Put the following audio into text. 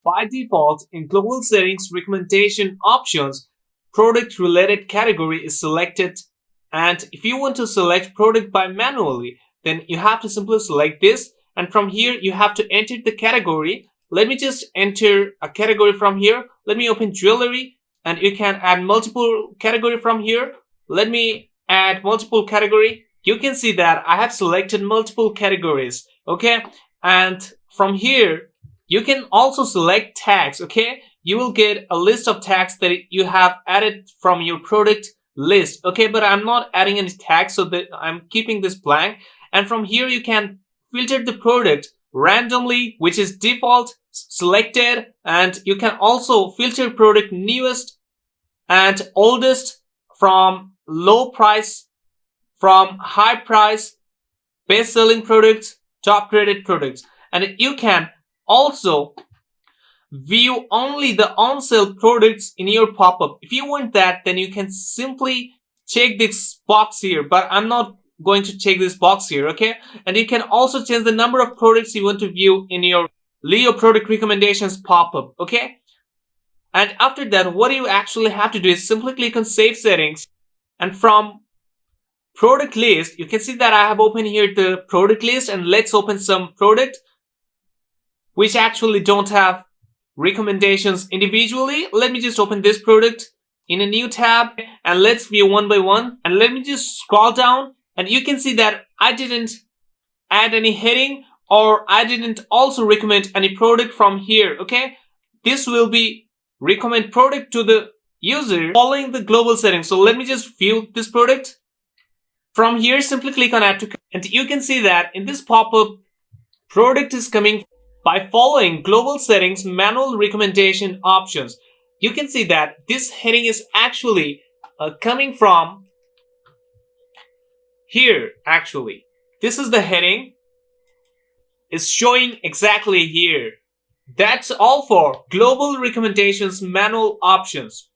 By default, in global settings recommendation options, product related category is selected. And if you want to select product by manually, then you have to simply select this. And from here, you have to enter the category. Let me just enter a category from here. Let me open jewelry, and you can add multiple category from here. Let me add multiple category. You can see that I have selected multiple categories. Okay. And from here, you can also select tags. Okay. You will get a list of tags that you have added from your product list. Okay. But I'm not adding any tags, so that I'm keeping this blank. And from here, you can filter the product randomly, which is default selected. And you can also filter product newest and oldest, from low price, from high price, best selling products, top rated products. And you can also view only the on sale products in your pop-up. If you want that, then you can simply check this box here, but I'm not going to check this box here. Okay. And you can also change the number of products you want to view in your Leo product recommendations pop-up. Okay. And after that, what you actually have to do is simply click on save settings, and from product list, you can see that I have opened here the product list, and let's open some product which actually don't have recommendations individually. Let me just open this product in a new tab, and let's view one by one. And let me just scroll down, and you can see that I didn't add any heading, or I didn't also recommend any product from here. Okay. This will be recommend product to the user following the global settings. So let me just view this product. From here, simply click on add to cart, and you can see that in this pop-up, product is coming by following global settings manual recommendation options. You can see that this heading is actually coming from here. Actually, this is the heading is showing exactly here. That's all for global recommendations manual options.